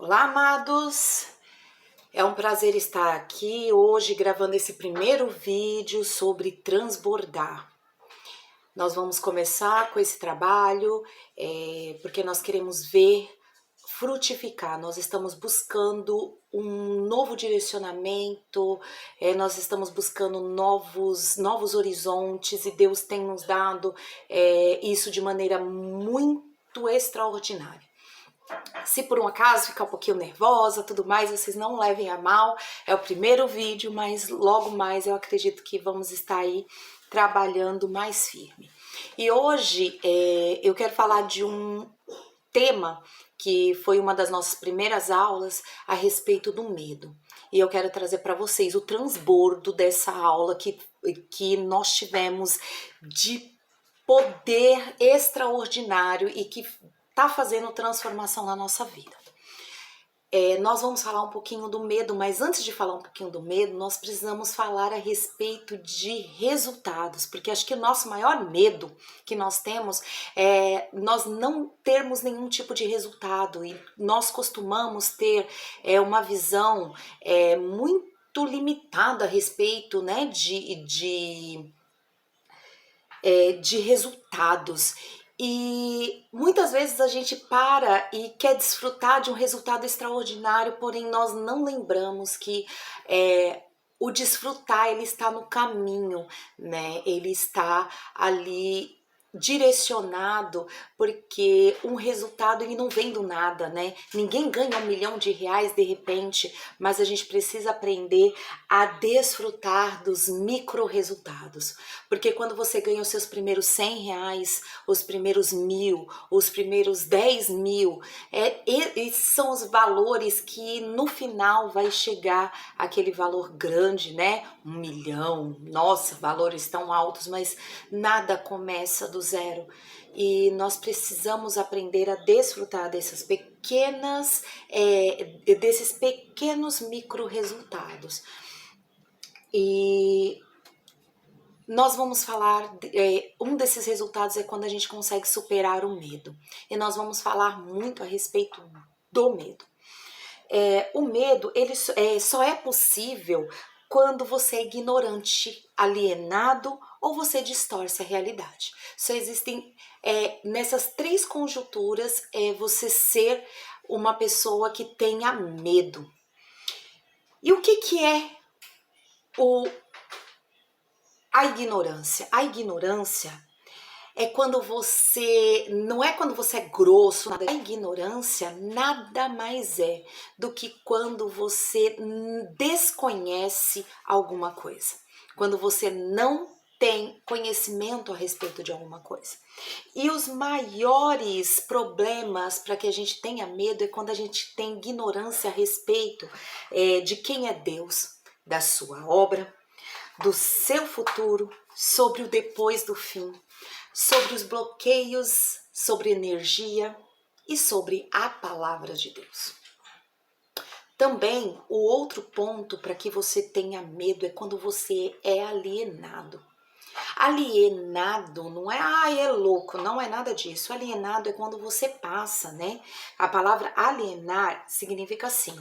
Olá, amados! É um prazer estar aqui hoje gravando esse primeiro vídeo sobre transbordar. Nós vamos começar com esse trabalho porque nós queremos ver frutificar. Nós estamos buscando um novo direcionamento, nós estamos buscando novos horizontes e Deus tem nos dado isso de maneira muito extraordinária. Se por um acaso ficar um pouquinho nervosa, tudo mais, vocês não levem a mal, é o primeiro vídeo, mas logo mais eu acredito que vamos estar aí trabalhando mais firme. E hoje eu quero falar de um tema que foi uma das nossas primeiras aulas a respeito do medo. E eu quero trazer para vocês o transbordo dessa aula que nós tivemos de poder extraordinário e que está fazendo transformação na nossa vida. Nós vamos falar um pouquinho do medo, mas antes de falar um pouquinho do medo, nós precisamos falar a respeito de resultados, porque acho que o nosso maior medo que nós temos é nós não termos nenhum tipo de resultado, e nós costumamos ter uma visão muito limitada a respeito, né, de resultados. E muitas vezes a gente para e quer desfrutar de um resultado extraordinário, porém nós não lembramos que o desfrutar ele está no caminho, né? Ele está ali direcionado, porque um resultado ele não vem do nada, né? Ninguém ganha R$1 milhão de repente, mas a gente precisa aprender a desfrutar dos micro resultados, porque quando você ganha os seus primeiros R$100, os primeiros 1.000, os primeiros 10.000, esses são os valores que no final vai chegar aquele valor grande, né? 1 milhão, nossa, valores tão altos, mas nada começa do zero. E nós precisamos aprender a desfrutar desses pequenos micro resultados. E nós vamos falar, um desses resultados é quando a gente consegue superar o medo. E nós vamos falar muito a respeito do medo. O medo ele só é possível quando você é ignorante, alienado ou você distorce a realidade. Só existem nessas três conjunturas você ser uma pessoa que tenha medo. E o que é a ignorância? A ignorância é quando você, não é quando você é grosso, nada. A ignorância nada mais é do que quando você desconhece alguma coisa, quando você não tem conhecimento a respeito de alguma coisa. E os maiores problemas para que a gente tenha medo é quando a gente tem ignorância a respeito de quem é Deus, da sua obra, do seu futuro, sobre o depois do fim, sobre os bloqueios, sobre energia e sobre a palavra de Deus. Também, o outro ponto para que você tenha medo é quando você é alienado. Alienado não é, é louco, não é nada disso. Alienado é quando você passa, né? A palavra alienar significa assim,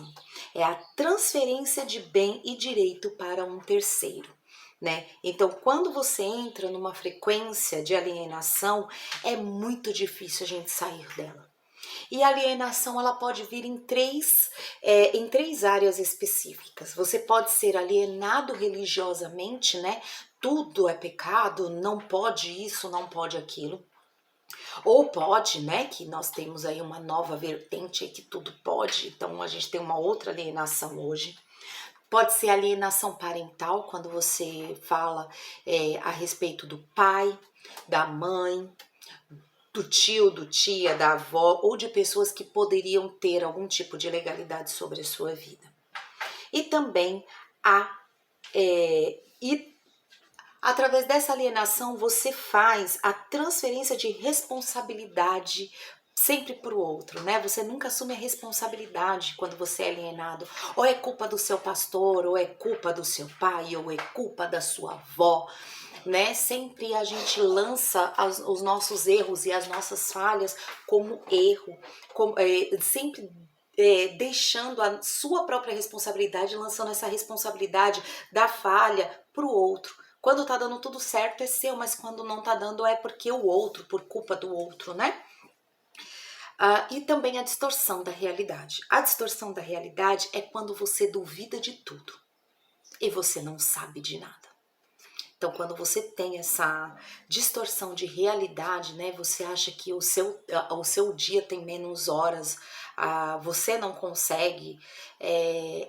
é a transferência de bem e direito para um terceiro. Né? Então, quando você entra numa frequência de alienação, é muito difícil a gente sair dela. E a alienação ela pode vir em três áreas específicas. Você pode ser alienado religiosamente, né? Tudo é pecado, não pode isso, não pode aquilo. Ou pode, né? Que nós temos aí uma nova vertente aí que tudo pode. Então a gente tem uma outra alienação hoje. Pode ser alienação parental, quando você fala a respeito do pai, da mãe, do tio, do tia, da avó, ou de pessoas que poderiam ter algum tipo de legalidade sobre a sua vida. E também através dessa alienação você faz a transferência de responsabilidade sempre para o outro, né? Você nunca assume a responsabilidade quando você é alienado. Ou é culpa do seu pastor, ou é culpa do seu pai, ou é culpa da sua avó, né? Sempre a gente lança os nossos erros e as nossas falhas como erro, sempre deixando a sua própria responsabilidade, lançando essa responsabilidade da falha para o outro. Quando tá dando tudo certo é seu, mas quando não tá dando é porque o outro, por culpa do outro, né? E também a distorção da realidade. A distorção da realidade é quando você duvida de tudo e você não sabe de nada. Então, quando você tem essa distorção de realidade, né, você acha que o seu dia tem menos horas, você não consegue,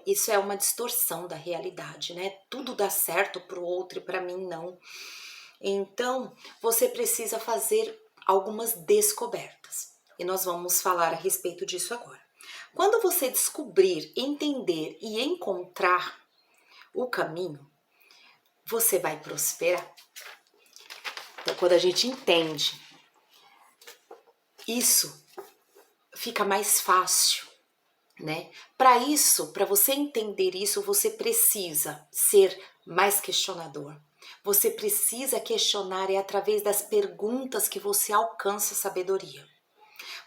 isso é uma distorção da realidade, né? Tudo dá certo para o outro e para mim não. Então, você precisa fazer algumas descobertas. E nós vamos falar a respeito disso agora. Quando você descobrir, entender e encontrar o caminho, você vai prosperar. Então, quando a gente entende isso, fica mais fácil, né? Para isso, para você entender isso, você precisa ser mais questionador. Você precisa questionar, é através das perguntas que você alcança a sabedoria.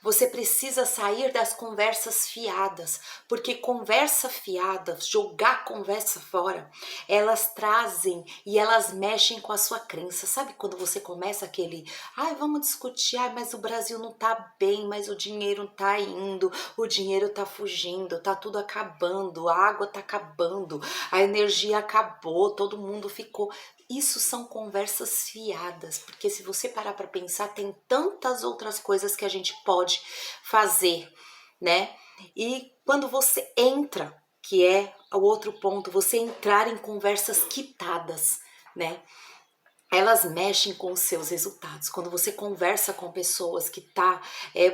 Você precisa sair das conversas fiadas, porque conversa fiada, jogar conversa fora, elas trazem e elas mexem com a sua crença. Sabe quando você começa aquele, vamos discutir, mas o Brasil não tá bem, mas o dinheiro não tá indo, o dinheiro tá fugindo, tá tudo acabando, a água tá acabando, a energia acabou, todo mundo ficou... Isso são conversas fiadas, porque se você parar para pensar, tem tantas outras coisas que a gente pode fazer, né? E quando você entra, que é o outro ponto, você entrar em conversas quitadas, né? Elas mexem com os seus resultados. Quando você conversa com pessoas que tá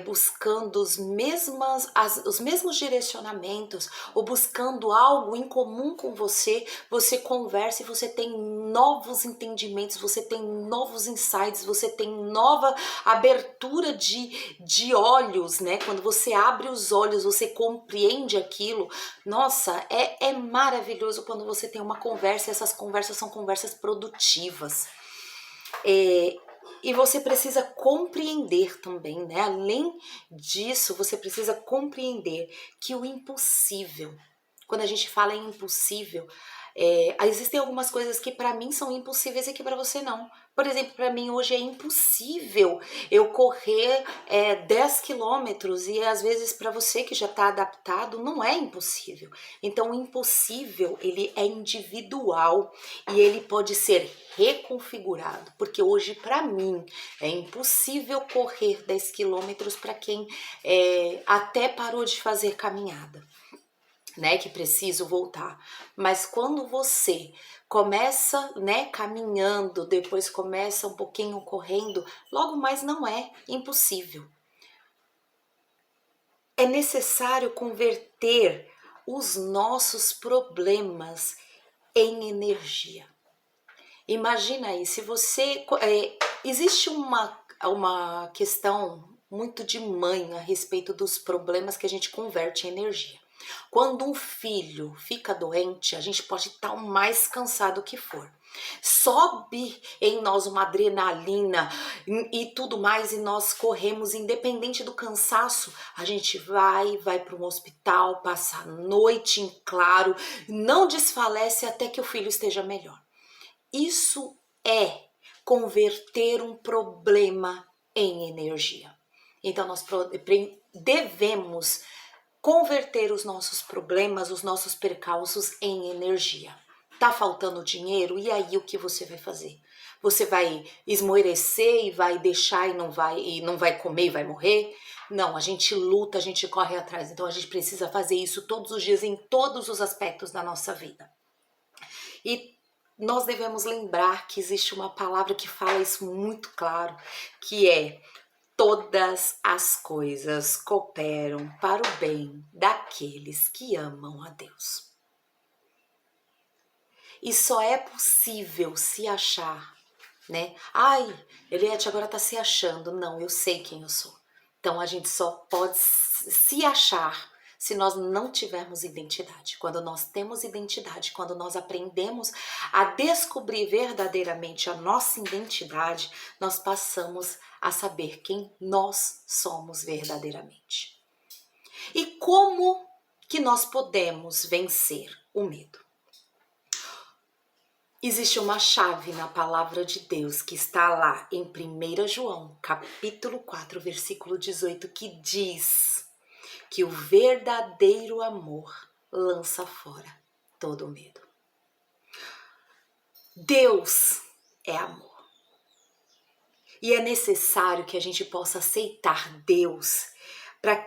buscando os mesmos direcionamentos ou buscando algo em comum com você, você conversa e você tem novos entendimentos, você tem novos insights, você tem nova abertura de olhos, né? Quando você abre os olhos, você compreende aquilo. Nossa, é maravilhoso quando você tem uma conversa e essas conversas são conversas produtivas. E você precisa compreender também, né? Além disso, você precisa compreender que o impossível, quando a gente fala em impossível, existem algumas coisas que para mim são impossíveis e que para você não. Por exemplo, para mim hoje é impossível eu correr 10 quilômetros e às vezes para você que já está adaptado não é impossível. Então o impossível ele é individual e ele pode ser reconfigurado, porque hoje para mim é impossível correr 10 quilômetros para quem até parou de fazer caminhada, né, que preciso voltar. Mas quando você começa, né, caminhando, depois começa um pouquinho correndo, logo mais não é impossível. É necessário converter os nossos problemas em energia. Imagina aí, se você... existe uma questão muito de mãe a respeito dos problemas que a gente converte em energia. Quando um filho fica doente, a gente pode estar o mais cansado que for. Sobe em nós uma adrenalina e tudo mais, e nós corremos, independente do cansaço, a gente vai para um hospital, passa a noite em claro, não desfalece até que o filho esteja melhor. Isso é converter um problema em energia. Então nós devemos converter os nossos problemas, os nossos percalços em energia. Tá faltando dinheiro? E aí o que você vai fazer? Você vai esmorecer e vai deixar e não vai comer e vai morrer? Não, a gente luta, a gente corre atrás. Então a gente precisa fazer isso todos os dias em todos os aspectos da nossa vida. E nós devemos lembrar que existe uma palavra que fala isso muito claro, que é: todas as coisas cooperam para o bem daqueles que amam a Deus. E só é possível se achar, né? Eliette agora tá se achando. Não, eu sei quem eu sou. Então a gente só pode se achar se nós não tivermos identidade. Quando nós temos identidade, quando nós aprendemos a descobrir verdadeiramente a nossa identidade, nós passamos a saber quem nós somos verdadeiramente. E como que nós podemos vencer o medo? Existe uma chave na palavra de Deus que está lá em 1 João, capítulo 4, versículo 18, que diz que o verdadeiro amor lança fora todo o medo. Deus é amor. E é necessário que a gente possa aceitar Deus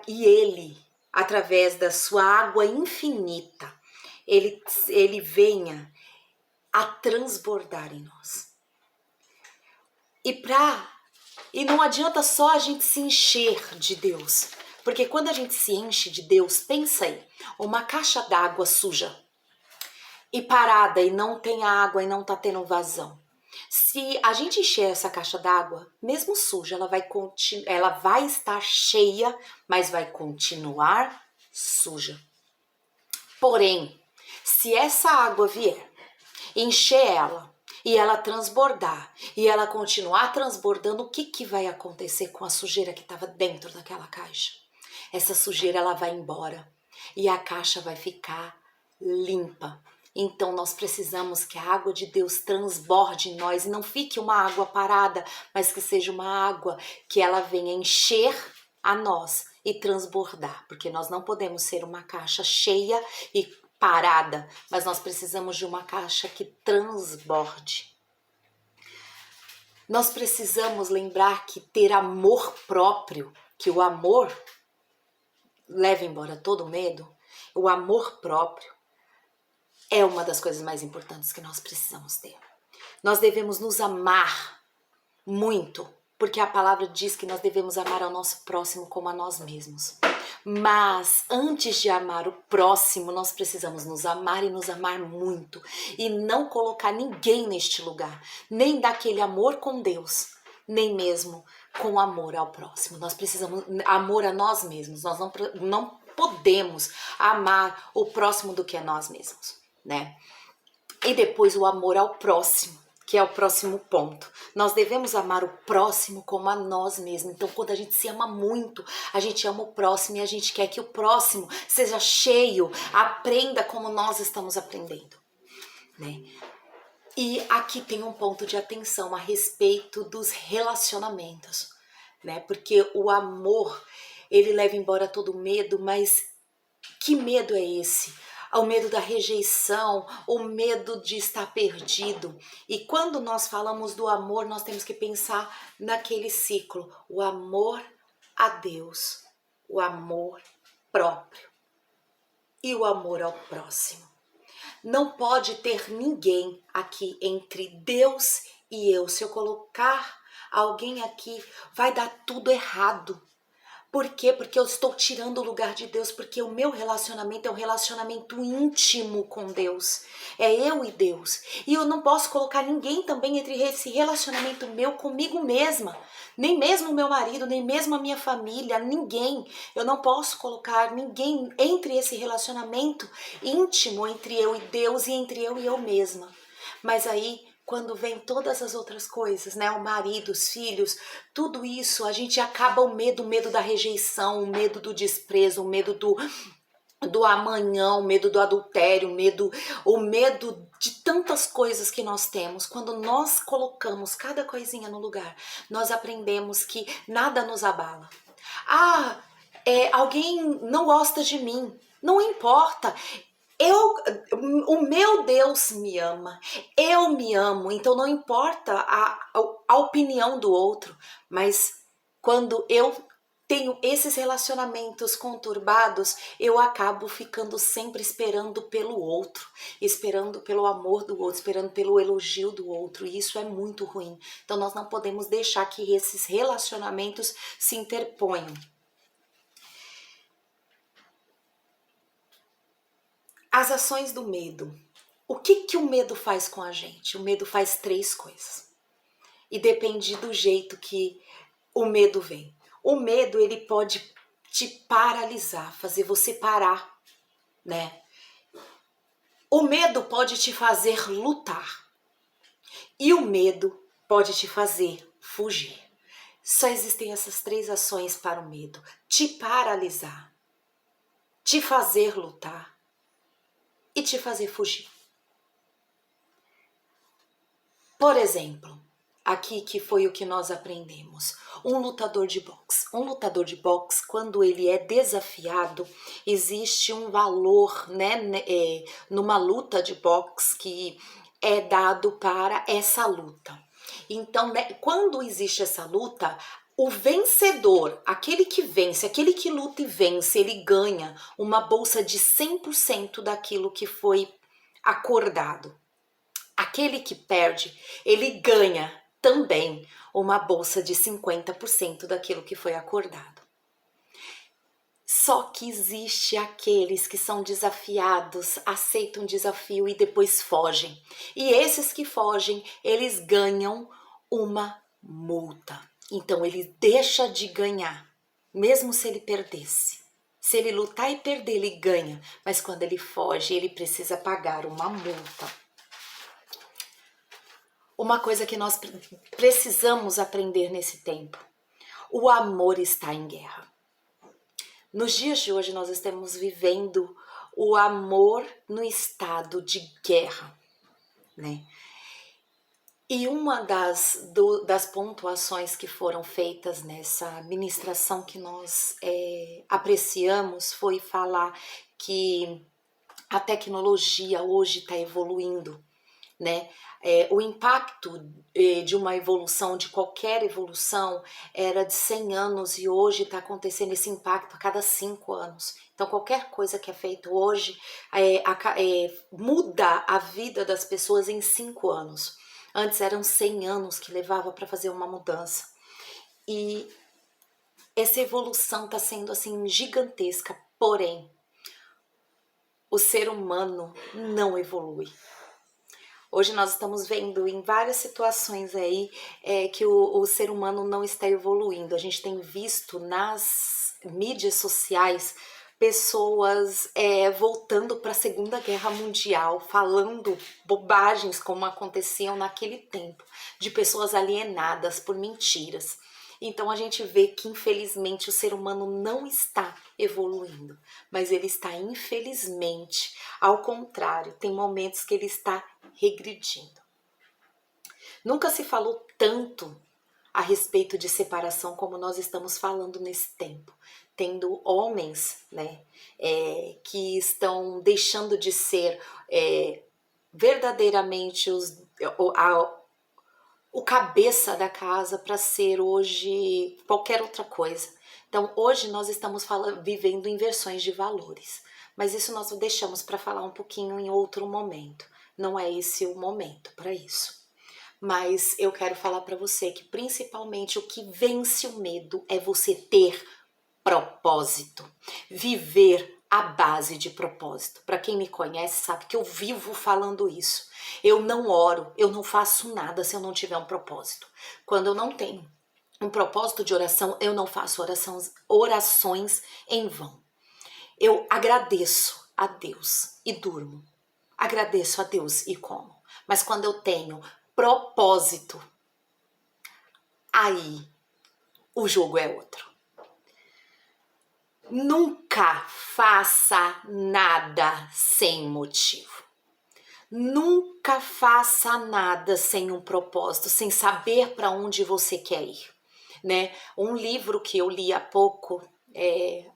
e Ele, através da sua água infinita, Ele venha a transbordar em nós. E não adianta só a gente se encher de Deus, porque quando a gente se enche de Deus, pensa aí, uma caixa d'água suja e parada e não tem água e não tá tendo vazão. Se a gente encher essa caixa d'água, mesmo suja, ela vai estar cheia, mas vai continuar suja. Porém, se essa água vier, encher ela e ela transbordar e ela continuar transbordando, o que vai acontecer com a sujeira que estava dentro daquela caixa? Essa sujeira ela vai embora e a caixa vai ficar limpa. Então nós precisamos que a água de Deus transborde em nós e não fique uma água parada, mas que seja uma água que ela venha encher a nós e transbordar, porque nós não podemos ser uma caixa cheia e parada, mas nós precisamos de uma caixa que transborde. Nós precisamos lembrar que ter amor próprio, que o amor leva embora todo o medo, o amor próprio é uma das coisas mais importantes que nós precisamos ter. Nós devemos nos amar muito, porque a palavra diz que nós devemos amar ao nosso próximo como a nós mesmos. Mas antes de amar o próximo, nós precisamos nos amar e nos amar muito. E não colocar ninguém neste lugar, nem daquele amor com Deus, nem mesmo com amor ao próximo. Nós precisamos amor a nós mesmos. Nós não podemos amar o próximo do que a nós mesmos, né? E depois o amor ao próximo, que é o próximo ponto. Nós devemos amar o próximo como a nós mesmos. Então, quando a gente se ama muito, a gente ama o próximo e a gente quer que o próximo seja cheio, aprenda como nós estamos aprendendo, né? E aqui tem um ponto de atenção a respeito dos relacionamentos, né? Porque o amor, ele leva embora todo medo, mas que medo é esse? O medo da rejeição, o medo de estar perdido. E quando nós falamos do amor, nós temos que pensar naquele ciclo, o amor a Deus, o amor próprio e o amor ao próximo. Não pode ter ninguém aqui entre Deus e eu. Se eu colocar alguém aqui, vai dar tudo errado. Por quê? Porque eu estou tirando o lugar de Deus, porque o meu relacionamento é um relacionamento íntimo com Deus. É eu e Deus. E eu não posso colocar ninguém também entre esse relacionamento meu comigo mesma. Nem mesmo o meu marido, nem mesmo a minha família, ninguém. Eu não posso colocar ninguém entre esse relacionamento íntimo entre eu e Deus e entre eu e eu mesma. Mas aí, quando vem todas as outras coisas, né? O marido, os filhos, tudo isso, a gente acaba o medo da rejeição, o medo do desprezo, o medo do amanhã, o medo do adultério, o medo de tantas coisas que nós temos. Quando nós colocamos cada coisinha no lugar, nós aprendemos que nada nos abala. Alguém não gosta de mim, não importa. O meu Deus me ama, eu me amo, então não importa a opinião do outro, mas quando eu tenho esses relacionamentos conturbados, eu acabo ficando sempre esperando pelo outro, esperando pelo amor do outro, esperando pelo elogio do outro, e isso é muito ruim. Então nós não podemos deixar que esses relacionamentos se interponham. As ações do medo. O que o medo faz com a gente? O medo faz 3 coisas. E depende do jeito que o medo vem. O medo, ele pode te paralisar, fazer você parar, né? O medo pode te fazer lutar. E o medo pode te fazer fugir. Só existem essas 3 ações para o medo. Te paralisar. te fazer lutar e te fazer fugir. Por exemplo, aqui que foi o que nós aprendemos, um lutador de boxe. Um lutador de boxe, quando ele é desafiado, existe um valor, né, numa luta de boxe que é dado para essa luta. Então, né, quando existe essa luta, o vencedor, aquele que vence, aquele que luta e vence, ele ganha uma bolsa de 100% daquilo que foi acordado. Aquele que perde, ele ganha também uma bolsa de 50% daquilo que foi acordado. Só que existe aqueles que são desafiados, aceitam o desafio e depois fogem. E esses que fogem, eles ganham uma multa. Então ele deixa de ganhar, mesmo se ele perdesse. Se ele lutar e perder, ele ganha. Mas quando ele foge, ele precisa pagar uma multa. Uma coisa que nós precisamos aprender nesse tempo: o amor está em guerra. Nos dias de hoje nós estamos vivendo o amor no estado de guerra, né? E uma das pontuações que foram feitas nessa ministração que nós apreciamos foi falar que a tecnologia hoje está evoluindo, né? O impacto de uma evolução, de qualquer evolução, era de 100 anos e hoje está acontecendo esse impacto a cada 5 anos. Então, qualquer coisa que é feito hoje muda a vida das pessoas em 5 anos. Antes eram 100 anos que levava para fazer uma mudança. E essa evolução está sendo assim gigantesca, porém, o ser humano não evolui. Hoje nós estamos vendo em várias situações aí que o ser humano não está evoluindo. A gente tem visto nas mídias sociais pessoas voltando para a Segunda Guerra Mundial, falando bobagens como aconteciam naquele tempo, de pessoas alienadas por mentiras. Então a gente vê que infelizmente o ser humano não está evoluindo, mas ele está infelizmente, ao contrário, tem momentos que ele está regredindo. Nunca se falou tanto a respeito de separação como nós estamos falando nesse tempo, tendo homens, né, que estão deixando de ser verdadeiramente o cabeça da casa para ser hoje qualquer outra coisa. Então hoje nós estamos vivendo inversões de valores, mas isso nós deixamos para falar um pouquinho em outro momento. Não é esse o momento para isso. Mas eu quero falar para você que principalmente o que vence o medo é você ter propósito, viver à base de propósito. Para quem me conhece sabe que eu vivo falando isso. Eu não oro, eu não faço nada se eu não tiver um propósito. Quando eu não tenho um propósito de oração, eu não faço orações em vão. Eu agradeço a Deus e durmo. Agradeço a Deus e como. Mas quando eu tenho propósito, aí o jogo é outro. Nunca faça nada sem motivo. Nunca faça nada sem um propósito, sem saber para onde você quer ir, né? Um livro que eu li há pouco,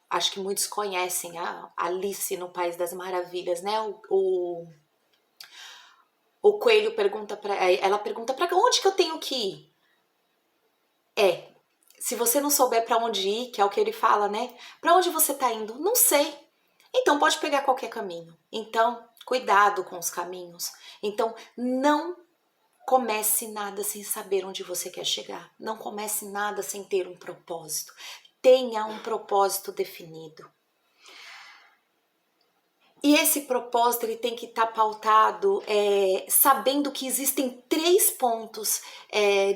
acho que muitos conhecem, a Alice no País das Maravilhas, né? O coelho pergunta ela pergunta para onde que eu tenho que ir? Se você não souber para onde ir, que é o que ele fala, né? Para onde você tá indo? Não sei. Então pode pegar qualquer caminho. Então, cuidado com os caminhos. Então, não comece nada sem saber onde você quer chegar. Não comece nada sem ter um propósito. Tenha um propósito definido. E esse propósito ele tem que estar pautado sabendo que existem 3 pontos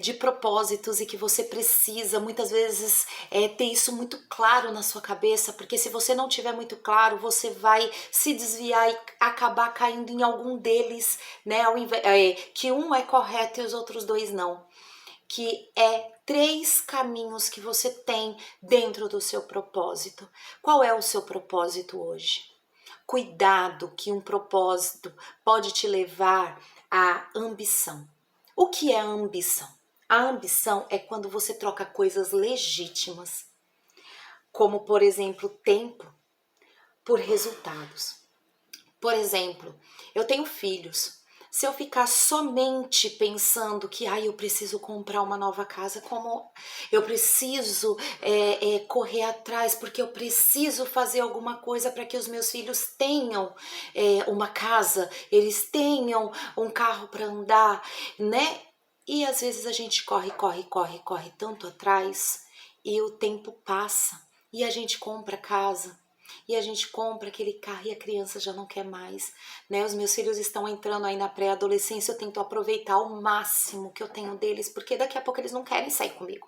de propósitos e que você precisa muitas vezes ter isso muito claro na sua cabeça, porque se você não tiver muito claro, você vai se desviar e acabar caindo em algum deles, né? Que um é correto e os outros 2 não. que é 3 caminhos que você tem dentro do seu propósito. Qual é o seu propósito hoje? Cuidado que um propósito pode te levar à ambição. O que é a ambição? A ambição é quando você troca coisas legítimas, como por exemplo tempo, por resultados. Por exemplo, eu tenho filhos. Se eu ficar somente pensando que eu preciso comprar uma nova casa, como eu preciso correr atrás, porque eu preciso fazer alguma coisa para que os meus filhos tenham uma casa, eles tenham um carro para andar, né? E às vezes a gente corre tanto atrás e o tempo passa e a gente compra casa. E a gente compra aquele carro e a criança já não quer mais, né? Os meus filhos estão entrando aí na pré-adolescência, eu tento aproveitar o máximo que eu tenho deles, porque daqui a pouco eles não querem sair comigo.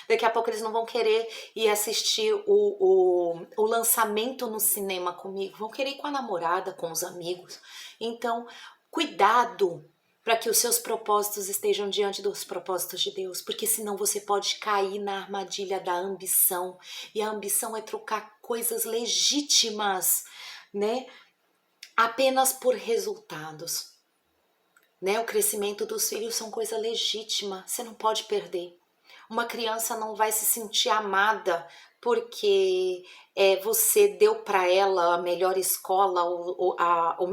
Daqui a pouco eles não vão querer ir assistir o lançamento no cinema comigo, vão querer ir com a namorada, com os amigos. Então, cuidado para que os seus propósitos estejam diante dos propósitos de Deus, porque senão você pode cair na armadilha da ambição, e a ambição é trocar coisas legítimas, né, apenas por resultados, né? O crescimento dos filhos são coisa legítima, você não pode perder. Uma criança não vai se sentir amada porque você deu para ela a melhor escola,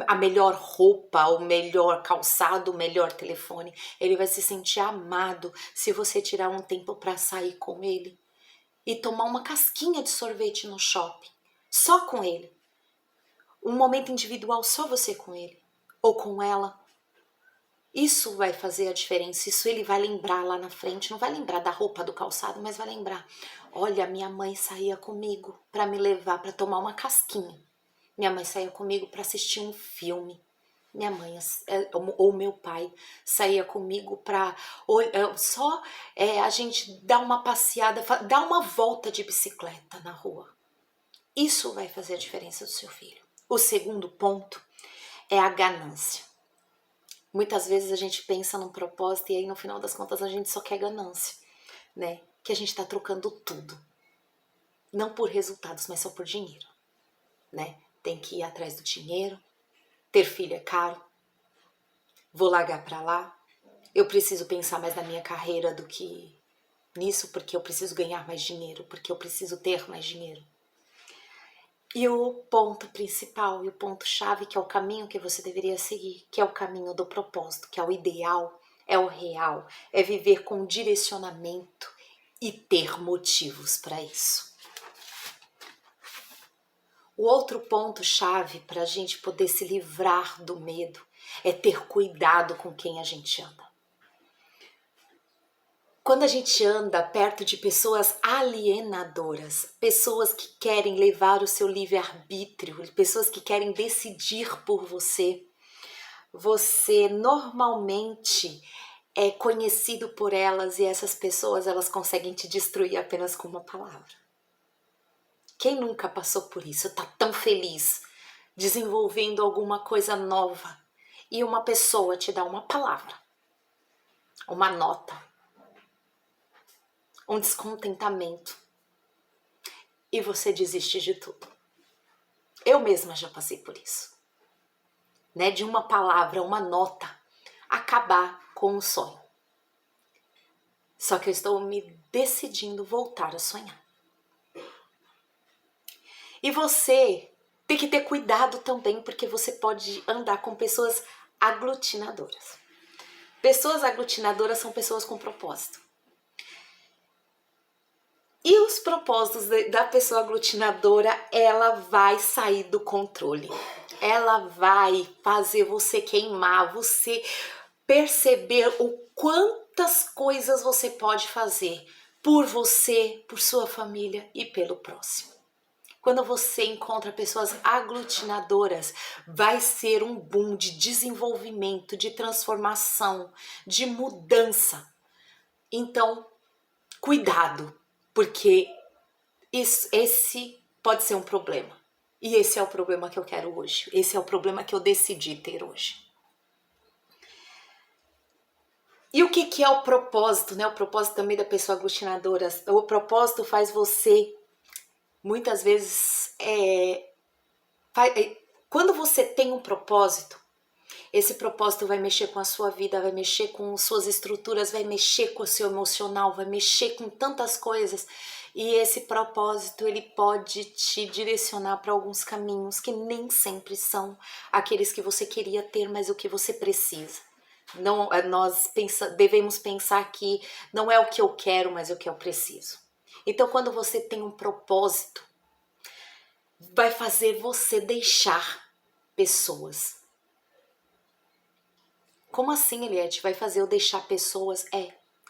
a melhor roupa, o melhor calçado, o melhor telefone. Ele vai se sentir amado se você tirar um tempo para sair com ele e tomar uma casquinha de sorvete no shopping, só com ele. Um momento individual, só você com ele ou com ela. Isso vai fazer a diferença, isso ele vai lembrar lá na frente, não vai lembrar da roupa, do calçado, mas vai lembrar, olha, minha mãe saía comigo para me levar para tomar uma casquinha, minha mãe saía comigo para assistir um filme, minha mãe ou meu pai saía comigo para só a gente dar uma passeada, dar uma volta de bicicleta na rua. Isso vai fazer a diferença do seu filho. O segundo ponto é a ganância. Muitas vezes a gente pensa num propósito e aí no final das contas a gente só quer ganância, né? Que a gente tá trocando tudo. Não por resultados, mas só por dinheiro, né? Tem que ir atrás do dinheiro, ter filho é caro, vou largar pra lá, eu preciso pensar mais na minha carreira do que nisso, porque eu preciso ganhar mais dinheiro, porque eu preciso ter mais dinheiro. E o ponto principal e o ponto-chave, que é o caminho que você deveria seguir, que é o caminho do propósito, que é o ideal, é o real, é viver com direcionamento e ter motivos para isso. O outro ponto-chave para a gente poder se livrar do medo é ter cuidado com quem a gente anda. Quando a gente anda perto de pessoas alienadoras, pessoas que querem levar o seu livre-arbítrio, pessoas que querem decidir por você, você normalmente é conhecido por elas e essas pessoas, elas conseguem te destruir apenas com uma palavra. Quem nunca passou por isso? Tá tão feliz desenvolvendo alguma coisa nova e uma pessoa te dá uma palavra, uma nota, um descontentamento e você desiste de tudo. Eu mesma já passei por isso, né? De uma palavra, uma nota, acabar com o sonho. Só que eu estou me decidindo voltar a sonhar. E você tem que ter cuidado também, porque você pode andar com pessoas aglutinadoras. Pessoas aglutinadoras são pessoas com propósito. E os propósitos da pessoa aglutinadora, ela vai sair do controle. Ela vai fazer você queimar, você perceber o quantas coisas você pode fazer por você, por sua família e pelo próximo. Quando você encontra pessoas aglutinadoras, vai ser um boom de desenvolvimento, de transformação, de mudança. Então, cuidado, porque esse pode ser um problema. E esse é o problema que eu quero hoje. Esse é o problema que eu decidi ter hoje. E o que é o propósito, né? O propósito também da pessoa aglutinadora. O propósito faz você, muitas vezes, quando você tem um propósito, esse propósito vai mexer com a sua vida, vai mexer com suas estruturas, vai mexer com o seu emocional, vai mexer com tantas coisas. E esse propósito, ele pode te direcionar para alguns caminhos que nem sempre são aqueles que você queria ter, mas o que você precisa. Não, devemos pensar que não é o que eu quero, mas o que eu preciso. Então, quando você tem um propósito, vai fazer você deixar pessoas. Como assim, Eliette? Vai fazer eu deixar pessoas?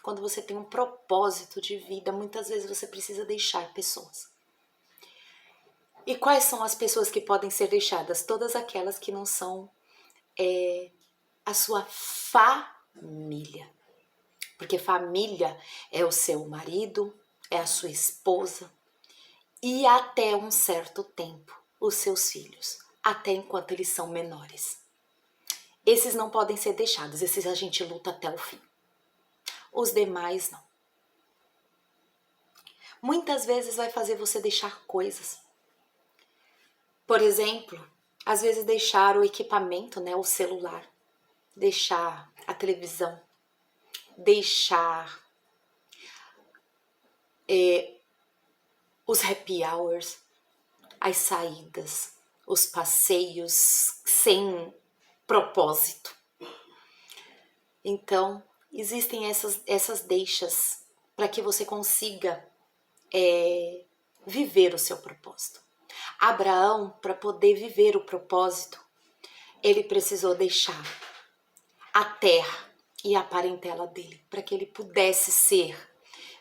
Quando você tem um propósito de vida, muitas vezes você precisa deixar pessoas. E quais são as pessoas que podem ser deixadas? Todas aquelas que não são a sua família. Porque família é o seu marido, é a sua esposa e até um certo tempo os seus filhos, até enquanto eles são menores. Esses não podem ser deixados, esses a gente luta até o fim. Os demais não. Muitas vezes vai fazer você deixar coisas. Por exemplo, às vezes deixar o equipamento, né, o celular, deixar a televisão, deixar os happy hours, as saídas, os passeios sem propósito. Então, existem essas deixas para que você consiga viver o seu propósito. Abraão, para poder viver o propósito, ele precisou deixar a terra e a parentela dele, para que ele pudesse ser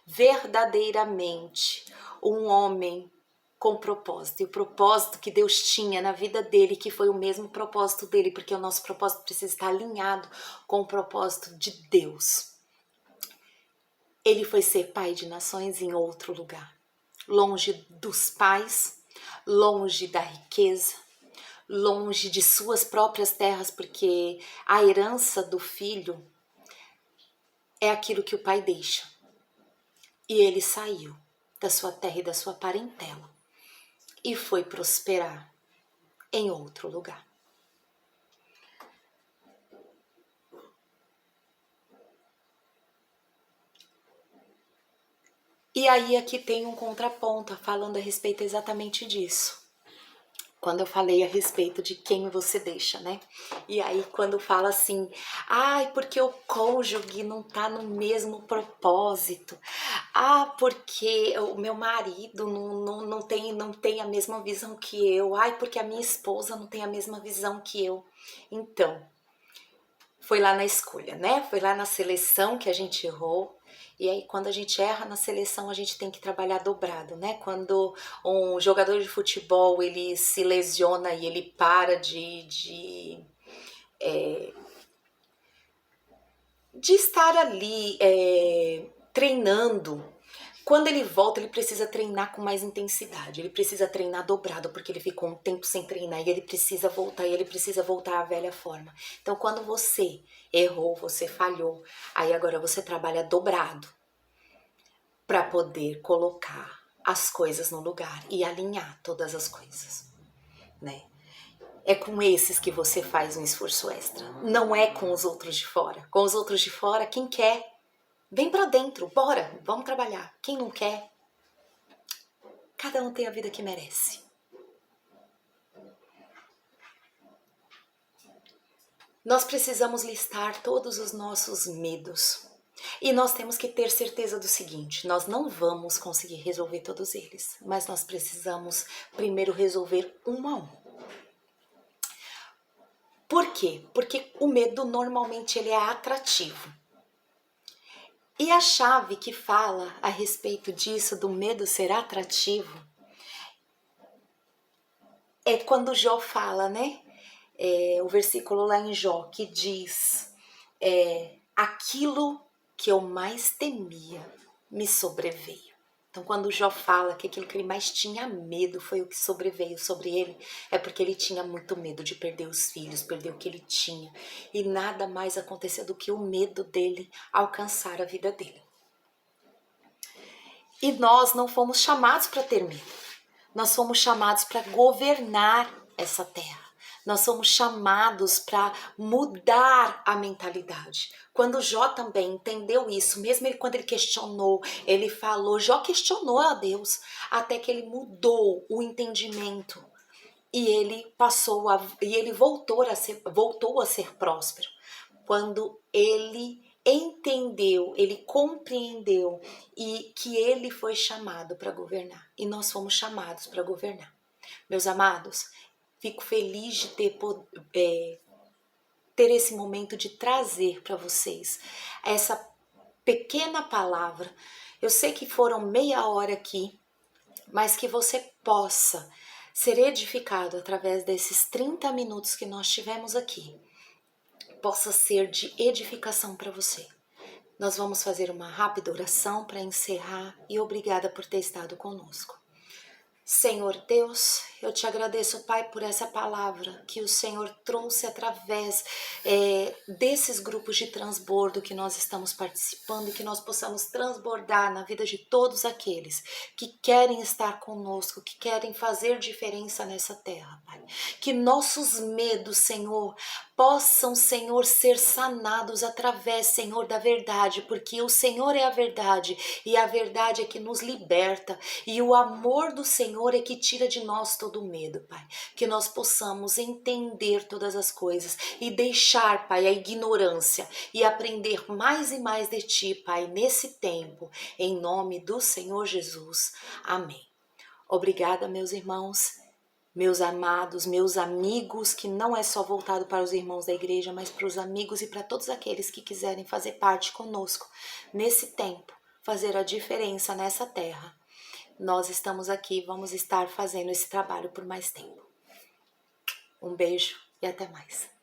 verdadeiramente um homem com propósito. E o propósito que Deus tinha na vida dele, que foi o mesmo propósito dele, porque o nosso propósito precisa estar alinhado com o propósito de Deus. Ele foi ser pai de nações em outro lugar, longe dos pais, longe da riqueza, longe de suas próprias terras, porque a herança do filho é aquilo que o pai deixa. E ele saiu da sua terra e da sua parentela e foi prosperar em outro lugar. E aí aqui tem um contraponto falando a respeito exatamente disso. Quando eu falei a respeito de quem você deixa, né? E aí quando fala assim, porque o cônjuge não tá no mesmo propósito. Porque o meu marido não tem a mesma visão que eu. Porque a minha esposa não tem a mesma visão que eu. Então, foi lá na escolha, né? Foi lá na seleção que a gente errou. E aí, quando a gente erra na seleção, a gente tem que trabalhar dobrado, né? Quando um jogador de futebol, ele se lesiona e ele para de estar ali treinando. Quando ele volta, ele precisa treinar com mais intensidade, ele precisa treinar dobrado, porque ele ficou um tempo sem treinar e ele precisa voltar à velha forma. Então, quando você errou, você falhou, aí agora você trabalha dobrado para poder colocar as coisas no lugar e alinhar todas as coisas, né? É com esses que você faz um esforço extra, não é com os outros de fora. Com os outros de fora, quem quer, vem pra dentro, bora, vamos trabalhar. Quem não quer, cada um tem a vida que merece. Nós precisamos listar todos os nossos medos. E nós temos que ter certeza do seguinte, nós não vamos conseguir resolver todos eles, mas nós precisamos primeiro resolver um a um. Por quê? Porque o medo normalmente ele é atrativo. E a chave que fala a respeito disso, do medo ser atrativo, é quando Jó fala, né? O versículo lá em Jó que diz, aquilo que eu mais temia me sobreveio. Então, quando Jó fala que aquilo que ele mais tinha medo foi o que sobreveio sobre ele, é porque ele tinha muito medo de perder os filhos, perder o que ele tinha. E nada mais aconteceu do que o medo dele alcançar a vida dele. E nós não fomos chamados para ter medo. Nós fomos chamados para governar essa terra. Nós somos chamados para mudar a mentalidade. Quando Jó também entendeu isso, mesmo quando ele questionou, ele falou, Jó questionou a Deus, até que ele mudou o entendimento e ele voltou a ser próspero. Quando ele entendeu, ele compreendeu e que ele foi chamado para governar. E nós fomos chamados para governar. Meus amados, fico feliz de ter esse momento de trazer para vocês essa pequena palavra. Eu sei que foram meia hora aqui, mas que você possa ser edificado através desses 30 minutos que nós tivemos aqui. Possa ser de edificação para você. Nós vamos fazer uma rápida oração para encerrar e obrigada por ter estado conosco. Senhor Deus, eu te agradeço, Pai, por essa palavra que o Senhor trouxe através desses grupos de transbordo que nós estamos participando e que nós possamos transbordar na vida de todos aqueles que querem estar conosco, que querem fazer diferença nessa terra, Pai. Que nossos medos, Senhor, possam, Senhor, ser sanados através, Senhor, da verdade, porque o Senhor é a verdade e a verdade é que nos liberta e o amor do Senhor é que tira de nós todo o medo, Pai. Que nós possamos entender todas as coisas e deixar, Pai, a ignorância e aprender mais e mais de Ti, Pai, nesse tempo, em nome do Senhor Jesus. Amém. Obrigada, meus irmãos, meus amados, meus amigos, que não é só voltado para os irmãos da igreja, mas para os amigos e para todos aqueles que quiserem fazer parte conosco nesse tempo, fazer a diferença nessa terra. Nós estamos aqui, vamos estar fazendo esse trabalho por mais tempo. Um beijo e até mais.